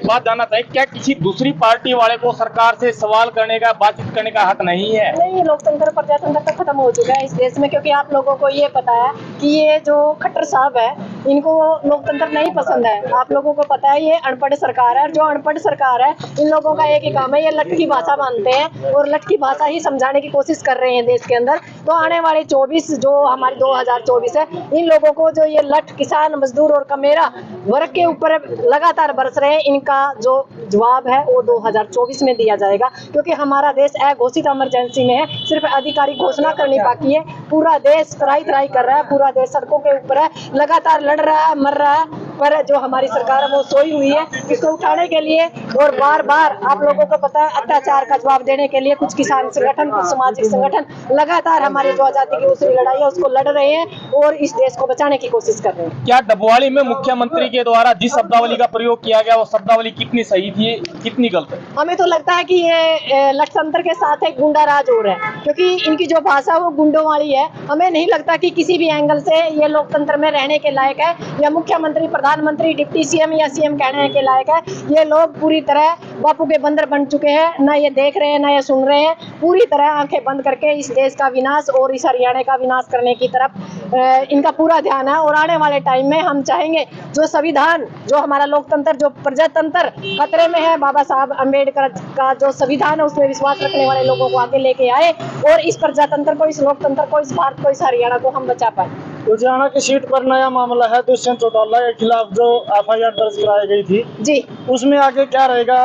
बात जानना चाहिए, क्या किसी दूसरी पार्टी वाले को सरकार से सवाल करने का, बातचीत करने का हक नहीं है? नहीं, लोकतंत्र प्रजातंत्र तो खत्म हो चुका है इस देश में, क्योंकि आप लोगों को ये पता है कि ये जो खट्टर साहब है इनको लोकतंत्र नहीं पसंद है। आप लोगों को पता है ये अनपढ़ सरकार है, जो अनपढ़ सरकार है इन लोगों का एक ही काम है, ये लठ की भाषा मानते हैं और लठ की भाषा ही समझाने की कोशिश कर रहे हैं देश के अंदर। तो आने वाले 24 जो हमारी 2024 है, इन लोगों को जो ये लठ किसान मजदूर और कमेरा वर्ग के ऊपर लगातार बरस रहे हैं, इनका जो जवाब है वो 2024 में दिया जाएगा, क्योंकि हमारा देश अघोषित इमरजेंसी में है। सिर्फ आधिकारिक घोषणा करनी बाकी है। पूरा देश त्राही कर रहा है, पूरा देश सड़कों के ऊपर है, लगातार लड़ रहा है, मर रहा है, पर जो हमारी सरकार है वो सोई हुई है इसको उठाने के लिए। और बार बार आप लोगों को पता है अत्याचार का जवाब देने के लिए कुछ किसान संगठन, कुछ सामाजिक संगठन लगातार हमारी जो आजादी की दूसरी लड़ाई है उसको लड़ रहे हैं और इस देश को बचाने की कोशिश कर रहे हैं। क्या डबवाली में मुख्यमंत्री के द्वारा जिस शब्दावली का प्रयोग किया गया वो शब्दावली कितनी सही थी, कितनी गलत है? हमें तो लगता है कि ये लठतंत्र के साथ एक गुंडा राज हो रहा है, क्योंकि इनकी जो भाषा वो गुंडों वाली है। हमें नहीं लगता कि किसी भी एंगल से ये लोकतंत्र में रहने के लायक है, या मुख्यमंत्री, प्रधानमंत्री, डिप्टी सीएम या सीएम कहने के लायक है। ये लोग पूरी तरह बापू के बंदर बन चुके हैं, ना ये देख रहे हैं ना ये सुन रहे हैं। पूरी तरह आंखें बंद करके इस देश का विनाश और इस हरियाणा का विनाश करने की तरफ इनका पूरा ध्यान है। और आने वाले टाइम में हम चाहेंगे जो संविधान, जो हमारा लोकतंत्र, जो प्रजातंत्र खतरे में है, बाबा साहब अम्बेडकर का जो संविधान है उसमें विश्वास रखने वाले लोगों को आगे लेके आए और इस प्रजातंत्र को, इस लोकतंत्र को, इस भारत को, इस हरियाणा को हम बचा पाए। लुधियाना की सीट पर नया मामला है, दुष्यंत चौटाला के खिलाफ जो एफआईआर दर्ज कराई गई थी जी, उसमें आगे क्या रहेगा?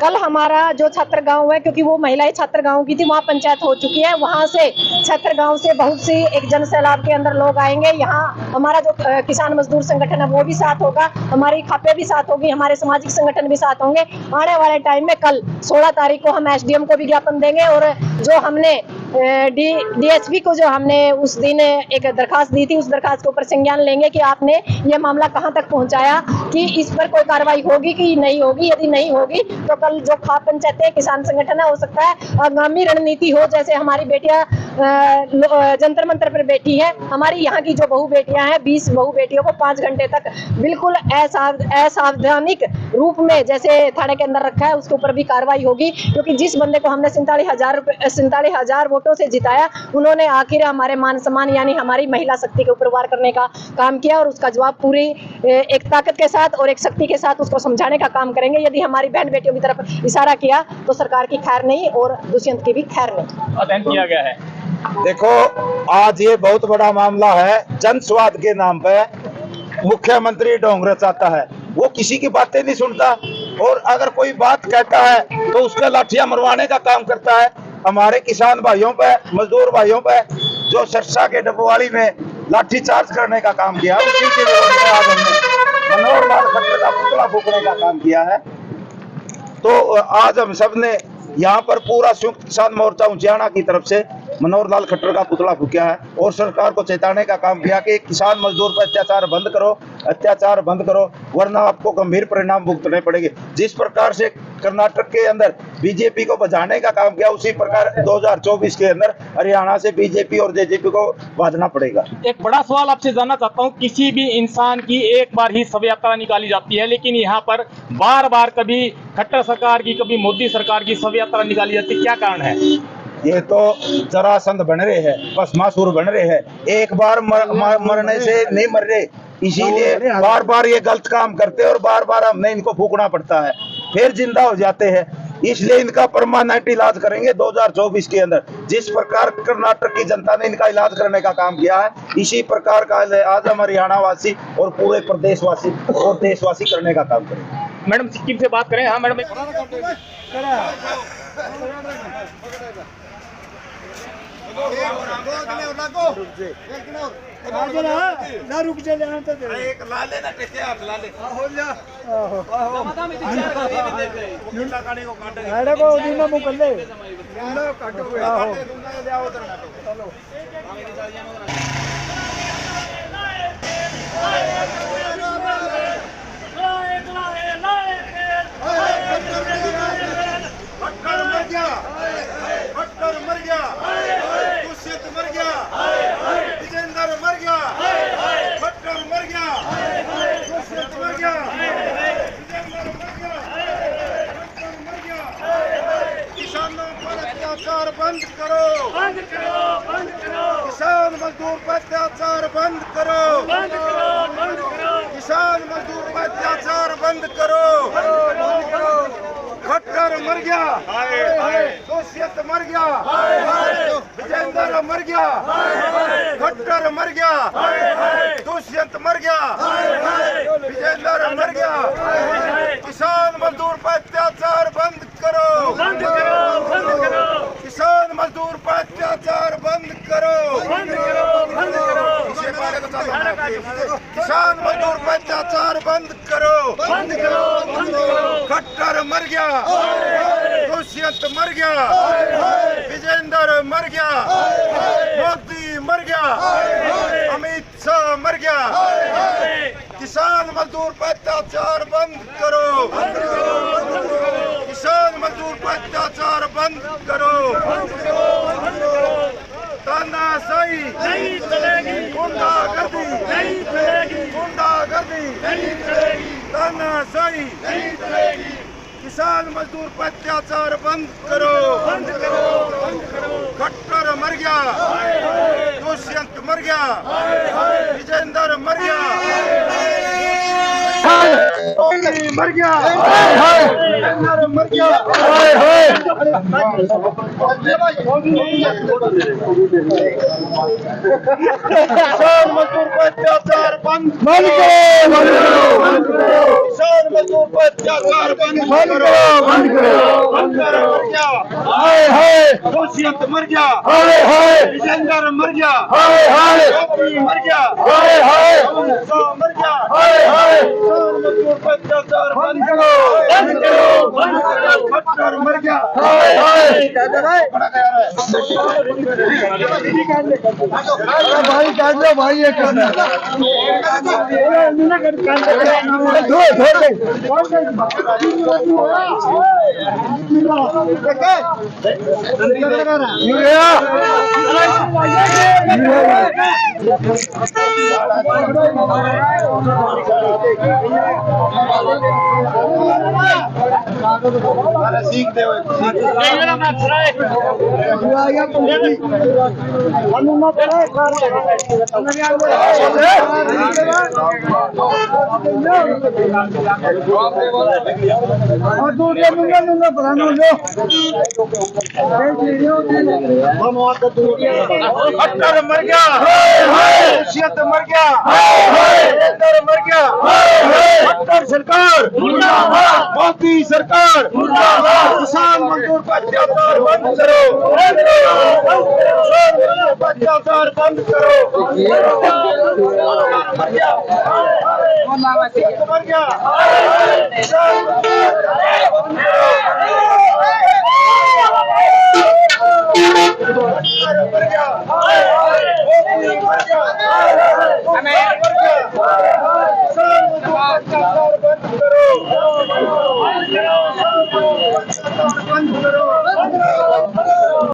कल हमारा जो छात्र गांव है, क्योंकि वो महिलाएं छात्र गांव की थी, वहाँ पंचायत हो चुकी है। वहाँ से छात्र गांव से बहुत सी एक जन सैलाब के अंदर लोग आएंगे। यहाँ हमारा जो किसान मजदूर संगठन है वो भी साथ होगा, हमारी खापे भी साथ होगी, हमारे सामाजिक संगठन भी साथ होंगे। आने वाले टाइम में कल 16 तारीख को हम एसडीएम को भी ज्ञापन देंगे और जो हमने डीएसपी को जो हमने उस दिन एक दरखास्त दी थी उस दरखास्त के ऊपर संज्ञान लेंगे कि आपने ये मामला कहाँ तक पहुँचाया, कि इस पर कोई कार्रवाई होगी कि नहीं होगी। यदि नहीं होगी तो कल जो खाप पंचायतें, किसान संगठन है, हो सकता है आगामी रणनीति हो। जैसे हमारी बेटियां जंतर मंतर पर बैठी है, हमारी यहाँ की जो बहू बेटियां हैं, 20 बहू बेटियों को 5 घंटे तक बिल्कुल असावधानिक रूप में जैसे थाने के अंदर रखा है, उसके ऊपर भी कार्रवाई होगी। क्योंकि जिस बंदे को हमने 47,000 वोटों से जिताया, उन्होंने आखिर हमारे मान सम्मान यानी हमारी महिला शक्ति के ऊपर वार करने का काम किया और उसका जवाब पूरी एक ताकत के साथ और एक शक्ति के साथ उसको समझाने का काम करेंगे। यदि हमारी बहन बेटियों की तरफ इशारा किया तो सरकार की खैर नहीं और दुष्यंत की भी खैर नहीं। अध्ययन किया गया है। देखो, आज ये बहुत बड़ा मामला है। जन स्वाद के नाम पे मुख्यमंत्री ढोंग रचाता है, वो किसी की बातें नहीं सुनता और अगर कोई बात कहता है तो उसके लाठियां मरवाने का काम करता है। हमारे किसान भाइयों पे, मजदूर भाइयों पे जो सिरसा के डबवाली में लाठी चार्ज करने का काम किया, उसी के विरोध में आज हमने मनोहर लाल खट्टर का पुतला फूकने का काम किया है। तो आज हम सब ने यहाँ पर पूरा संयुक्त किसान मोर्चा उजियाना की तरफ से मनोहर लाल खट्टर का पुतला फूका है और सरकार को चेताने का काम किया कि किसान मजदूर पर अत्याचार बंद करो, वरना आपको गंभीर परिणाम भुगतने पड़ेंगे। जिस प्रकार से कर्नाटक के अंदर बीजेपी को बचाने का काम किया, उसी प्रकार 2024 के अंदर हरियाणा से बीजेपी और जेजेपी को बांधना पड़ेगा। एक बड़ा सवाल आपसे जानना चाहता हूँ, किसी भी इंसान की एक बार ही शव यात्रा निकाली जाती है, लेकिन यहाँ पर बार बार कभी खट्टर सरकार की, कभी मोदी सरकार की शव यात्रा निकाली जाती है, क्या कारण है? ये तो जरासंध बन रहे हैं, भस्मासुर बन रहे हैं, एक बार मरने से नहीं मर रहे, इसीलिए बार बार ये गलत काम करते हैं और बार बार हमने इनको फूकना पड़ता है, फिर जिंदा हो जाते हैं। इसलिए इनका परमानेंट इलाज करेंगे 2024 के अंदर। जिस प्रकार कर्नाटक की जनता ने इनका इलाज करने का काम किया है, इसी प्रकार का आज हम हरियाणा वासी और पूरे प्रदेशवासी और देशवासी करने का काम करेंगे। मैडम सिक्किम से बात करें। हाँ मैडम, ना रुक जा, एक लाले ना टेके आप लाले हो जा को दिन मुंह कर ले मर गया, दुष्यंत मर गया, विजेंद्र मर गया, खट्टर मर गया, दुष्यंत मर गया, विजेंद्र मर गया। बंद करो, बंद करो, बंद करो, किसान मजदूर पर अत्याचार बंद करो, बंद करो, बंद करो, किसान मजदूर पर अत्याचार बंद करो। खट्टर मर गया, दोषियत मर गया, विजेंद्र मर गया, खट्टर मर गया, दोषियत मर गया, विजेंद्र मर गया। किसान मजदूर पर अत्याचार बंद करो, बंद करो, बंद करो, किसान मजदूर पर अत्याचार बंद करो, बंद करो, बंद करो, किसान मजदूर पर अत्याचार बंद करो, बंद करो, बंद करो, खट्टर मर गया, दोषियत मर गया, विजेंद्र मर गया, मोदी मर गया, अमित शाह मर गया। किसान मजदूर पर अत्याचार बंद करो, किसान मजदूर पर अत्याचार बंद करो। तानाशाही नहीं चलेगी, गुंडागर्दी नहीं चलेगी, गुंडागर्दी नहीं चलेगी, तानाशाही नहीं चलेगी, किसान मजदूर पर अत्याचार बंद करो, बंद करो, बंद करो, खट्टर मर गया, दुष्यंत मर गया, विजेंद्र मर गया, मर गया, विजेंद्र मर गया। किसान मजदूर पर अत्याचार बंद करो, किसान मजदूर पर अत्याचार बंद करो, खट्टर मर गया, दुष्यंत मर गया, विजेंद्र मर गया, मोदी मर गया, अमित शाह मर गया। किसान मजदूर पर अत्याचार बंद करो, बंद करो, बंद करो, खट्टर मर गया। भाई काट लो भाई, ये करना सीखते हुए खट्टर मर गया, दुष्यंत मर गया, विजेंद्र मर गया, खट्टर सरकार, मोदी सरकार, किसान मजदूर पर अत्याचार बंद करो, किसान मजदूर पर अत्याचार बंद करो। मर गया, दुष्यंत मर गया, किसान